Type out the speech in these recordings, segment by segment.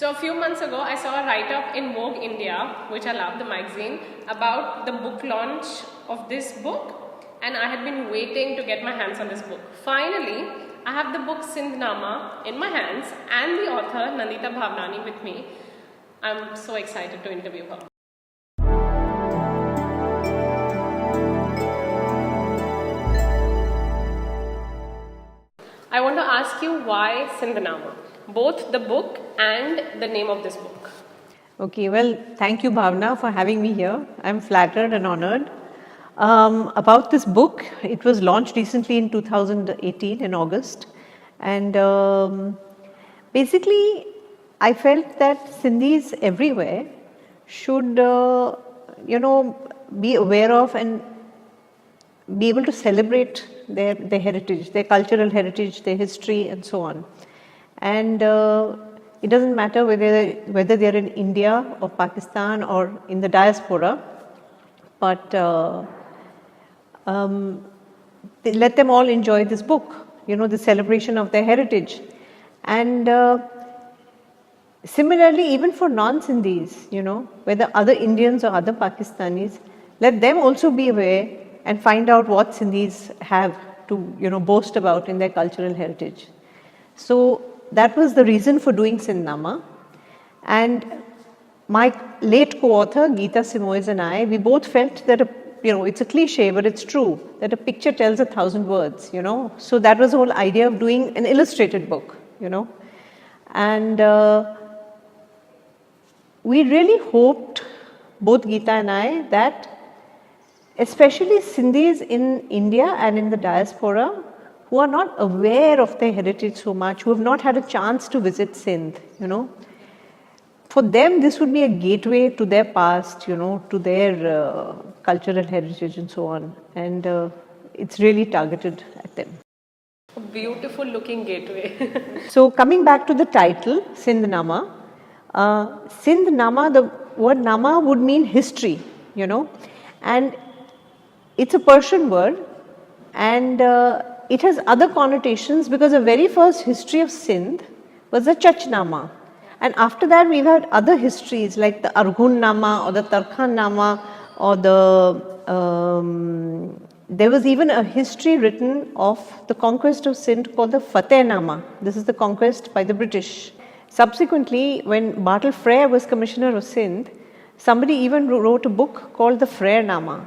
So a few months ago, I saw a write-up in Vogue India, which I love, the magazine, about the book launch of this book, and I had been waiting to get my hands on this book. Finally, I have the book Sindhnama in my hands and the author Nandita Bhavnani with me. I'm so excited to interview her. I want to ask you why Sindhnama, both the book and the name of this book. Okay, well, thank you, Bhavna, for having me here. I'm flattered and honored. About this book, it was launched recently in 2018 in August, and basically, I felt that Sindhis everywhere should, be aware of and be able to celebrate their heritage, their cultural heritage, their history, and so on. And it doesn't matter whether they're in India or Pakistan or in the diaspora, but let them all enjoy this book, the celebration of their heritage. And similarly, even for non-Sindhis, whether other Indians or other Pakistanis, let them also be aware and find out what Sindhis have to, boast about in their cultural heritage. So that was the reason for doing Sindhnama. And my late co-author, Geeta Simoes, and I, we both felt that, it's a cliche, but it's true, that a picture tells 1,000 words, So that was the whole idea of doing an illustrated book, And we really hoped, both Geeta and I, that especially Sindhis in India and in the diaspora who are not aware of their heritage so much, who have not had a chance to visit Sindh, for them this would be a gateway to their past, to their cultural heritage and so on. And it's really targeted at them. A beautiful looking gateway. So coming back to the title, Sindhnama, Sindhnama, the word Nama would mean history, and it's a Persian word, and it has other connotations because the very first history of Sindh was the Chachnama. And after that, we've had other histories like the Arghun Nama or the Tarkhan Nama, or there was even a history written of the conquest of Sindh called the Fateh Nama. This is the conquest by the British. Subsequently, when Bartle Frere was commissioner of Sindh, somebody even wrote a book called the Frere Nama.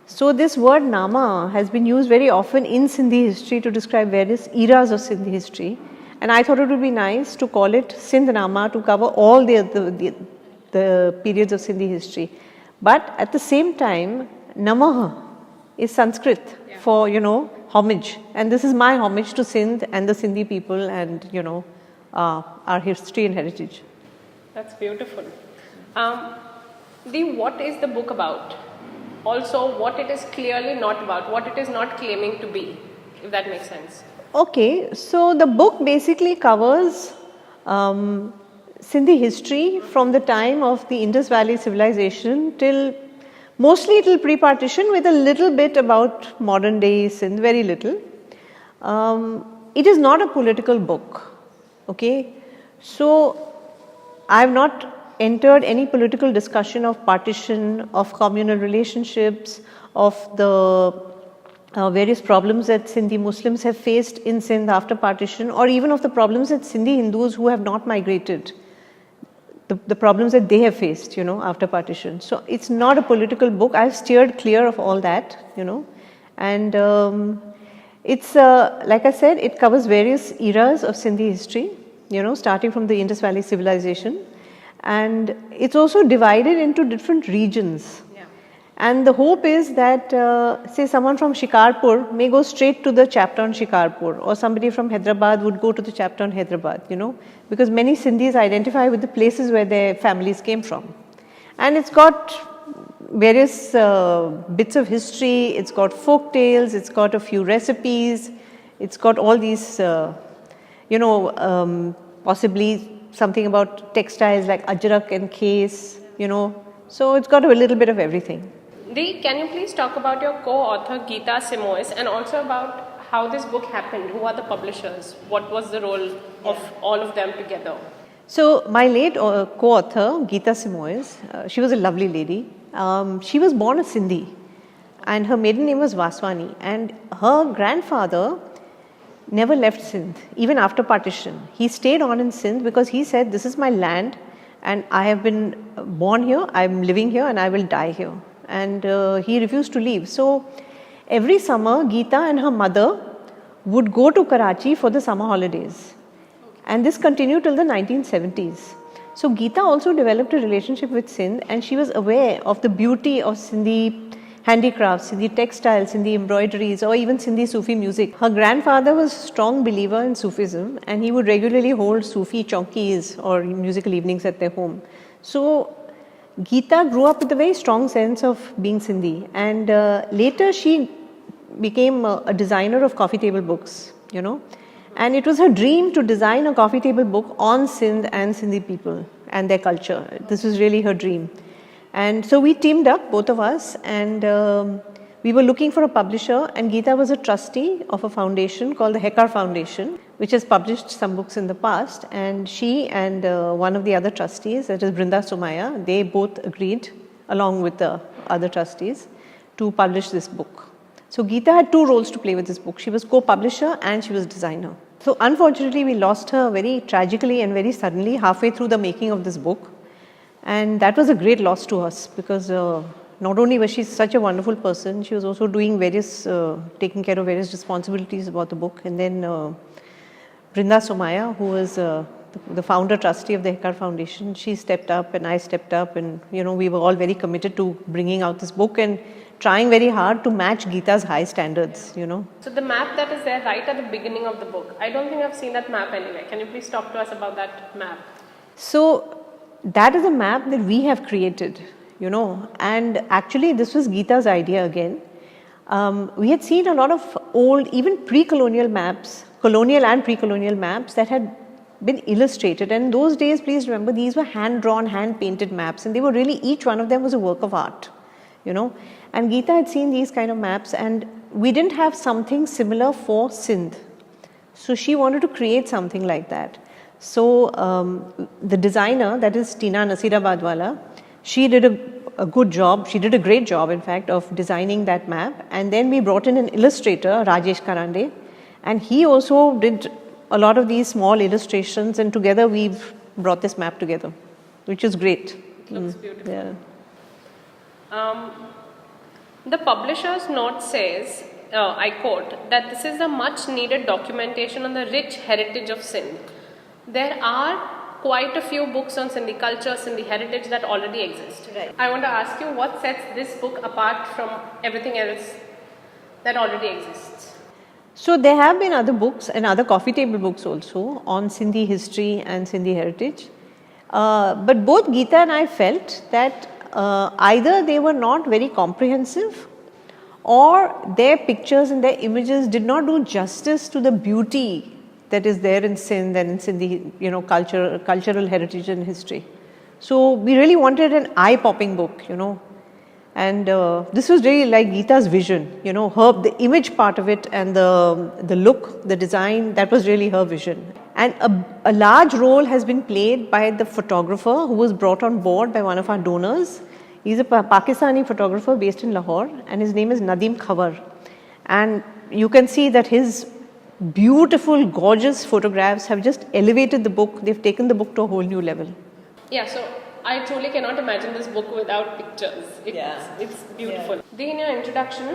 So this word Nama has been used very often in Sindhi history to describe various eras of Sindhi history. And I thought it would be nice to call it Sindhnama to cover all the periods of Sindhi history. But at the same time, Namah is Sanskrit for, homage. And this is my homage to Sindh and the Sindhi people and, our history and heritage. That's beautiful. What is the book about? Also, what it is clearly not about, what it is not claiming to be, if that makes sense. Okay, so the book basically covers Sindhi history from the time of the Indus Valley civilization till mostly till pre-partition, with a little bit about modern day Sindh, very little. It is not a political book, okay. So I have not entered any political discussion of partition, of communal relationships, of the various problems that Sindhi Muslims have faced in Sindh after partition, or even of the problems that Sindhi Hindus who have not migrated, the problems that they have faced, after partition. So it's not a political book. I've steered clear of all that, and it's, like I said, it covers various eras of Sindhi history, starting from the Indus Valley civilization. And it's also divided into different regions. Yeah. And the hope is that, say, someone from Shikarpur may go straight to the chapter on Shikarpur, or somebody from Hyderabad would go to the chapter on Hyderabad, because many Sindhis identify with the places where their families came from. And it's got various bits of history, it's got folk tales, it's got a few recipes, it's got all these, possibly something about textiles like ajrak and case, so it's got a little bit of everything. Dee, can you please talk about your co-author Geeta Simoes and also about how this book happened? Who are the publishers? What was the role of all of them together? So my late co-author, Geeta Simoes, she was a lovely lady. She was born a Sindhi and her maiden name was Vaswani, and her grandfather never left Sindh, even after partition. He stayed on in Sindh because he said, this is my land and I have been born here, I am living here and I will die here. And he refused to leave. So every summer, Geeta and her mother would go to Karachi for the summer holidays. And this continued till the 1970s. So Geeta also developed a relationship with Sindh, and she was aware of the beauty of Sindhi handicrafts, Sindhi textiles, Sindhi embroideries, or even Sindhi Sufi music. Her grandfather was a strong believer in Sufism, and he would regularly hold Sufi chowkis or musical evenings at their home. So Geeta grew up with a very strong sense of being Sindhi, and later she became a designer of coffee table books, you know. And it was her dream to design a coffee table book on Sindh and Sindhi people and their culture. This was really her dream. And so we teamed up, both of us, and we were looking for a publisher, and Geeta was a trustee of a foundation called the Hekar Foundation, which has published some books in the past, and she and one of the other trustees, that is Brinda Somaya, they both agreed, along with the other trustees, to publish this book. So Geeta had two roles to play with this book. She was co-publisher and she was designer. So unfortunately we lost her very tragically and very suddenly halfway through the making of this book. And that was a great loss to us because not only was she such a wonderful person, she was also doing various, taking care of various responsibilities about the book. And then Brinda Somaya, who was the founder trustee of the Hekar Foundation, she stepped up and I stepped up, and you know, we were all very committed to bringing out this book and trying very hard to match Geeta's high standards, you know. So the map that is there right at the beginning of the book, I don't think I've seen that map anywhere. Can you please talk to us about that map? So that is a map that we have created, you know, and actually this was Geeta's idea again. We had seen a lot of old, even pre-colonial maps, colonial and pre-colonial maps that had been illustrated, and in those days, please remember, these were hand-drawn, hand-painted maps, and they were really, each one of them was a work of art, you know. And Geeta had seen these kind of maps, and we didn't have something similar for Sindh. So she wanted to create something like that. So the designer, that is Tina Nasira Badwala, she did a good job, she did a great job in fact of designing that map. And then we brought in an illustrator, Rajesh Karande, and he also did a lot of these small illustrations, and together we've brought this map together, which is great. Looks beautiful. Yeah. The publisher's note says, I quote, that this is a much needed documentation on the rich heritage of Sindh. There are quite a few books on Sindhi culture, Sindhi heritage that already exist. Right. I want to ask you, what sets this book apart from everything else that already exists? So there have been other books and other coffee table books also on Sindhi history and Sindhi heritage. But both Geeta and I felt that either they were not very comprehensive, or their pictures and their images did not do justice to the beauty that is there in Sindh and in Sindhi, you know, cultural heritage and history. So we really wanted an eye-popping book, you know. And this was really like Geeta's vision, you know, the image part of it and the look, the design, that was really her vision. And a large role has been played by the photographer who was brought on board by one of our donors. He's a Pakistani photographer based in Lahore, and his name is Nadeem Khawar. And you can see that his beautiful, gorgeous photographs have just elevated the book. They've taken the book to a whole new level. Yeah, so I truly cannot imagine this book without pictures. It's beautiful. Yeah. In your introduction,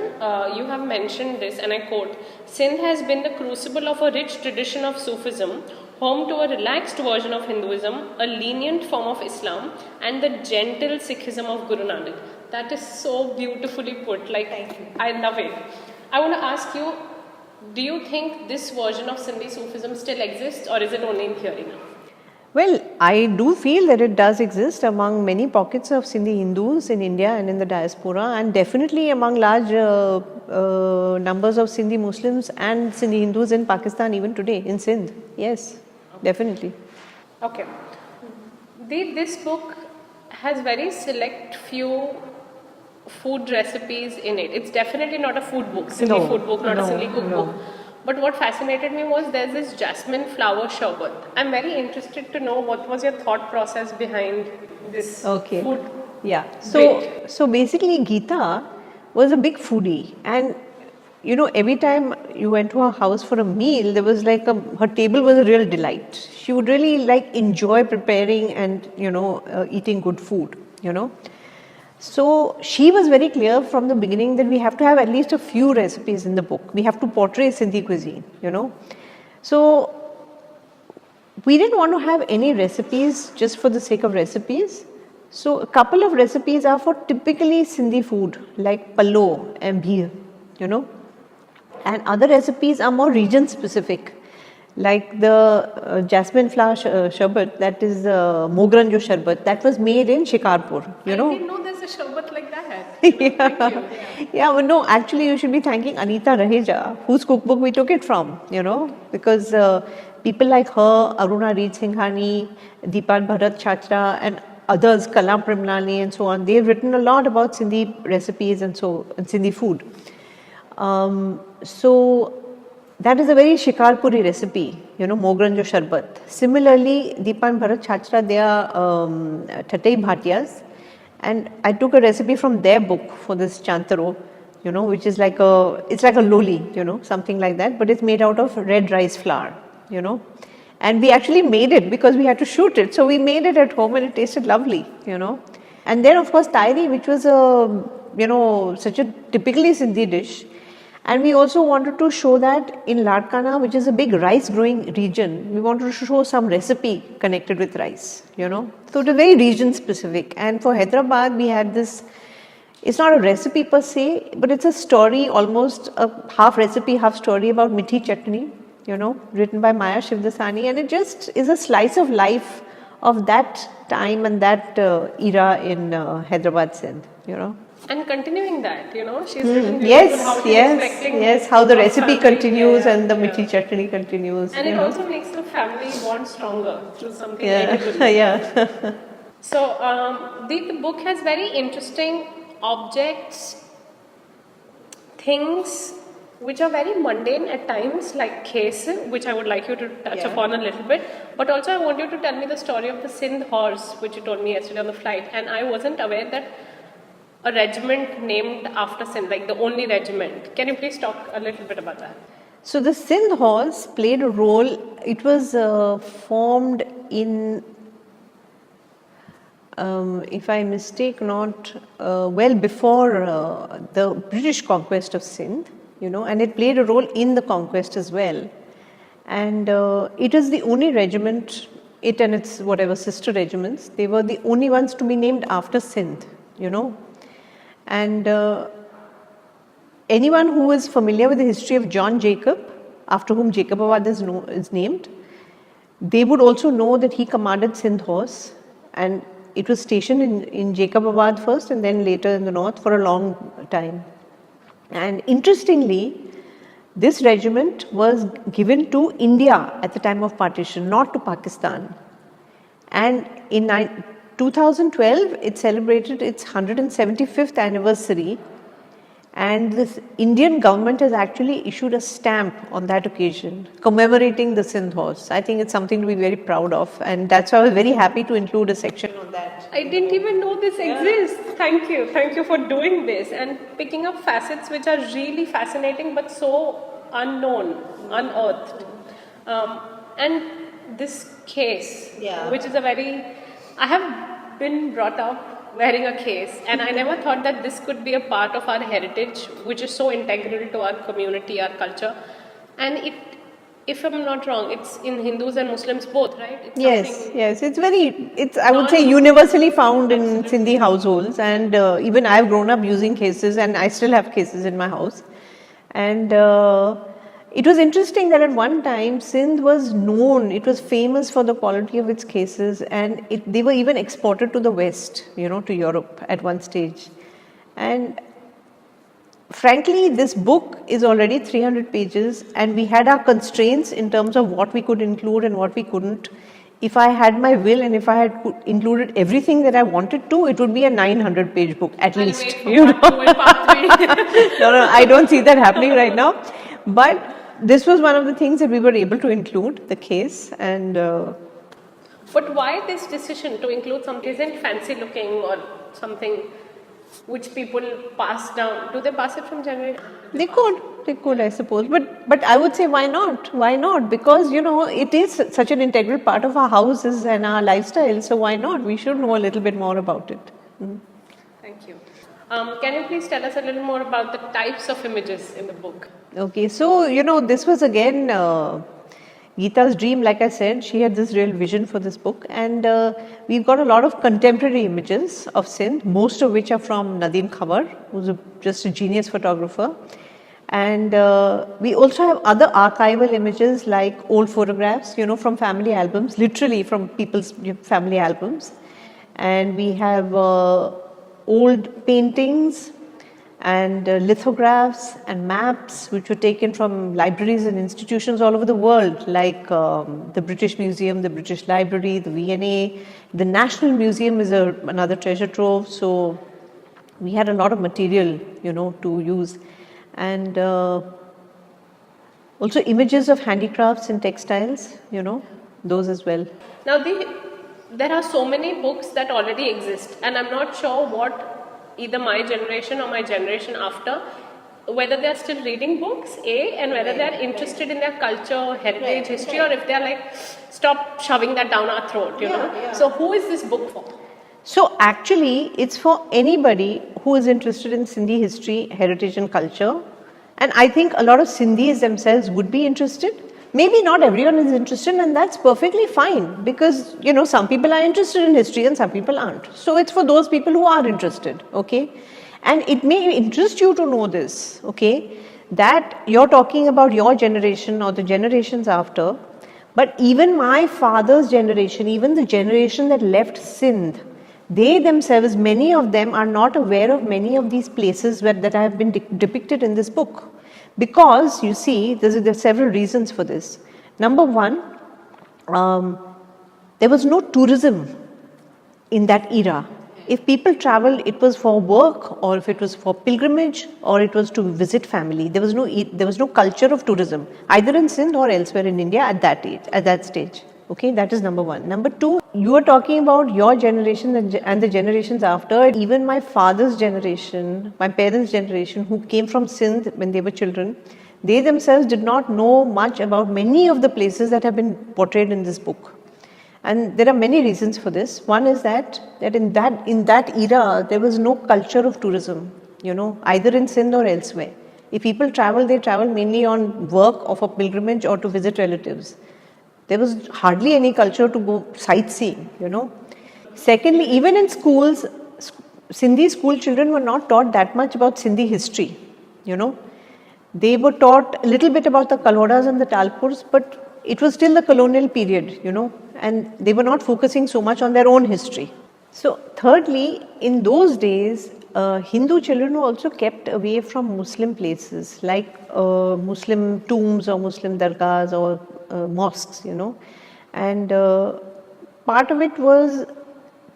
you have mentioned this, and I quote, Sindh has been the crucible of a rich tradition of Sufism, home to a relaxed version of Hinduism, a lenient form of Islam, and the gentle Sikhism of Guru Nanak. That is so beautifully put. Like, thank you. I love it. I want to ask you, do you think this version of Sindhi Sufism still exists, or is it only in theory now? Well, I do feel that it does exist among many pockets of Sindhi Hindus in India and in the diaspora, and definitely among large numbers of Sindhi Muslims and Sindhi Hindus in Pakistan even today, in Sindh. Yes, definitely. Okay. This book has very select few food recipes in it. It's definitely not a food book, Sindhi food book, not a Sindhi cookbook. But what fascinated me was there's this jasmine flower sherbet. I'm very interested to know what was your thought process behind this Okay. food. Yeah. Great. So basically, Geeta was a big foodie, and you know, every time you went to her house for a meal, there was like her table was a real delight. She would really like enjoy preparing and eating good food. So she was very clear from the beginning that we have to have at least a few recipes in the book. We have to portray Sindhi cuisine. So we didn't want to have any recipes just for the sake of recipes. So a couple of recipes are for typically Sindhi food like palo and bhir, and other recipes are more region specific, like the jasmine flower sherbet, that is Mogranjo sherbet, that was made in Shikarpur. I didn't know there's a sherbet like that. Yeah. Yeah, well, no, actually you should be thanking Anita Raheja, whose cookbook we took it from, because people like her, Aruna Reed Singhani, Deepan Bharat Chachra and others, Kalam Primlani and so on, they've written a lot about Sindhi recipes and Sindhi food. So that is a very Shikarpuri recipe, Mogranjo Sharbat. Similarly, Deepan Bharat Chachra, they are Thatai Bhatiyas, and I took a recipe from their book for this Chantaro, which is like it's like a loli, something like that, but it's made out of red rice flour, And we actually made it because we had to shoot it, so we made it at home and it tasted lovely, And then of course Tairi, which was such a typically Sindhi dish. And we also wanted to show that in Ladkana, which is a big rice growing region, we wanted to show some recipe connected with rice, So it was very region specific. And for Hyderabad, we had this, it's not a recipe per se, but it's a story, almost a half recipe, half story about Mithi Chutney, written by Maya Shivdasani. And it just is a slice of life of that time and that era in Hyderabad, Sindh, And continuing that, she's written yes, how the recipe continues and the Mithi Chutney continues. And it also makes the family bond stronger through something edible. Yeah. So, the book has very interesting objects, things which are very mundane at times, like case, which I would like you to touch upon a little bit. But also I want you to tell me the story of the Sindh horse, which you told me yesterday on the flight. And I wasn't aware that a regiment named after Sindh, like the only regiment. Can you please talk a little bit about that? So the Sindh horse played a role. It was formed in, if I mistake not, well before the British conquest of Sindh, and it played a role in the conquest as well. And it is the only regiment, it and its whatever sister regiments, they were the only ones to be named after Sindh, And anyone who is familiar with the history of John Jacob, after whom Jacobabad is named, they would also know that he commanded Sindh horse, and it was stationed in Jacobabad first and then later in the north for a long time. And interestingly, this regiment was given to India at the time of partition, not to Pakistan. And in 2012, it celebrated its 175th anniversary, and the Indian government has actually issued a stamp on that occasion commemorating the Sindh horse. I think it's something to be very proud of, and that's why I was very happy to include a section on that. I didn't even know this exists. Thank you for doing this and picking up facets which are really fascinating but so unknown, unearthed. And this case, which is I have been brought up wearing a case, and I never thought that this could be a part of our heritage, which is so integral to our community, our culture. And if I'm not wrong, it's in Hindus and Muslims both, right? Yes. It's I would say universally found in Sindhi households, and even I've grown up using cases, and I still have cases in my house. And it was interesting that at one time Sindh was known, it was famous for the quality of its cases, and they were even exported to the West, to Europe at one stage. And frankly, this book is already 300 pages, and we had our constraints in terms of what we could include and what we couldn't. If I had my will and if I had included everything that I wanted to, it would be a 900-page book at least. Part 2 and part 3. No, I don't see that happening right now. But this was one of the things that we were able to include, the case, and But why this decision to include something isn't fancy looking or something which people pass down? Do they pass it from generation? they could, I suppose. But I would say, why not? Why not? Because, you know, it is such an integral part of our houses and our lifestyle. So why not? We should know a little bit more about it. Thank you. Can you please tell us a little more about the types of images in the book? Okay, so, you know, this was again Geeta's dream. Like I said, she had this real vision for this book, and we've got a lot of contemporary images of Sindh, most of which are from Nadeem Khabar, who's just a genius photographer. And we also have other archival images like old photographs, you know, from family albums, literally from people's family albums. And we have old paintings and lithographs and maps which were taken from libraries and institutions all over the world, like the British Museum, the British Library, the V&A. The National Museum is another treasure trove, so we had a lot of material, you know, to use. And also images of handicrafts and textiles, you know, those as well. Now, there are so many books that already exist, and I'm not sure what either my generation or my generation after, whether they are still reading books, and whether they are interested in their culture, heritage, history, or if they are like, stop shoving that down our throat, you know. So who is this book for? So actually, it's for anybody who is interested in Sindhi history, heritage and culture. And I think a lot of Sindhis themselves would be interested. Maybe not everyone is interested, and that's perfectly fine, because, you know, some people are interested in history and some people aren't. So it's for those people who are interested, okay? And it may interest you to know this, okay, that you're talking about your generation or the generations after, but even my father's generation, even the generation that left Sindh, they themselves, many of them are not aware of many of these places that have been depicted in this book. Because, you see, there are several reasons for this. Number one, there was no tourism in that era. If people traveled, it was for work, or if it was for pilgrimage, or it was to visit family. There was no culture of tourism, either in Sindh or elsewhere in India at that stage. Okay, that is number one. Number two, you are talking about your generation and the generations after. Even my father's generation, my parents' generation, who came from Sindh when they were children, they themselves did not know much about many of the places that have been portrayed in this book. And there are many reasons for this. One is that in that era, there was no culture of tourism, you know, either in Sindh or elsewhere. If people travel, they travel mainly on work or for pilgrimage or to visit relatives. There was hardly any culture to go sightseeing, you know. Secondly, even in schools, Sindhi school children were not taught that much about Sindhi history, you know. They were taught a little bit about the Kalhodas and the Talpurs, but it was still the colonial period, you know, and they were not focusing so much on their own history. So thirdly, in those days, Hindu children were also kept away from Muslim places like Muslim tombs or Muslim dargahs or mosques, you know, and part of it was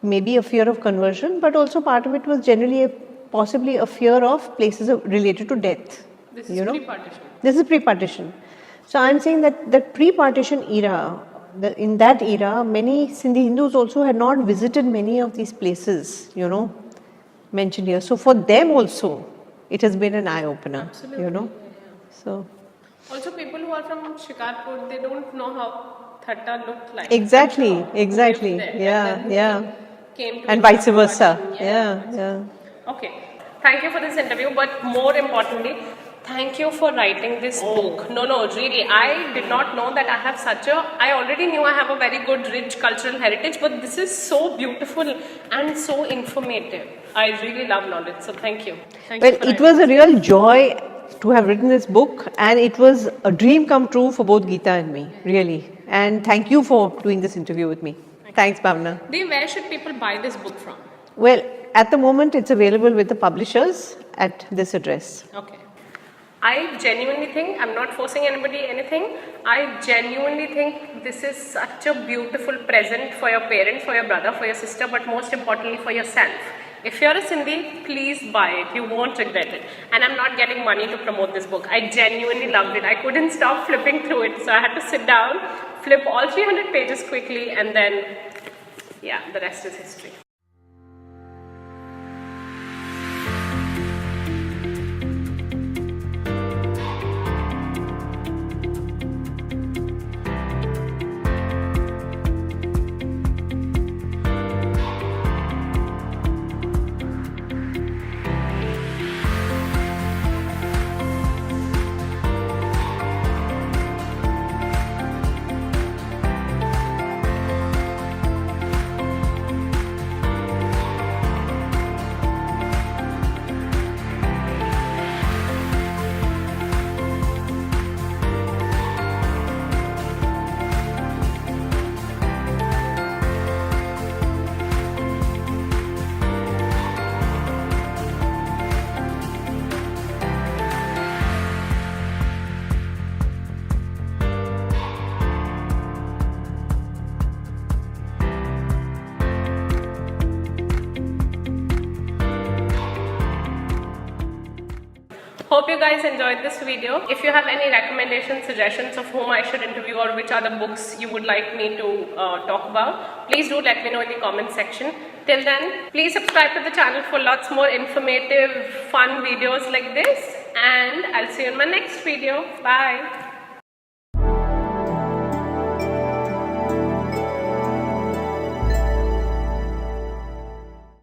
maybe a fear of conversion, but also part of it was generally possibly a fear of places related to death. This is pre-partition. This is pre-partition. So I'm saying that pre-partition era, in that era, many Sindhi Hindus also had not visited many of these places, you know, mentioned here. So for them also, it has been an eye-opener, you know. So. Also, people who are from Shikarpur, they don't know how Thatta looked like. Exactly. Yeah. And vice versa. Yeah. Okay. Thank you for this interview, but more importantly, thank you for writing this book. No, really, I did not know that I have I already knew I have a very good, rich cultural heritage, but this is so beautiful and so informative. I really love knowledge, so thank you. Well, it was a real joy to have written this book, and it was a dream come true for both Geeta and me, really. And thank you for doing this interview with me. Thanks, Bhavna. Where should people buy this book from? Well, at the moment, it's available with the publishers at this address. Okay. I genuinely think, I'm not forcing anybody anything, I genuinely think this is such a beautiful present for your parents, for your brother, for your sister, but most importantly for yourself. If you're a Sindhi, please buy it. You won't regret it. And I'm not getting money to promote this book. I genuinely loved it. I couldn't stop flipping through it. So I had to sit down, flip all 300 pages quickly, and then, yeah, the rest is history. Hope you guys enjoyed this video. If you have any recommendations, suggestions of whom I should interview or which other books you would like me to talk about, please do let me know in the comment section. Till then, please subscribe to the channel for lots more informative, fun videos like this, and I'll see you in my next video. Bye.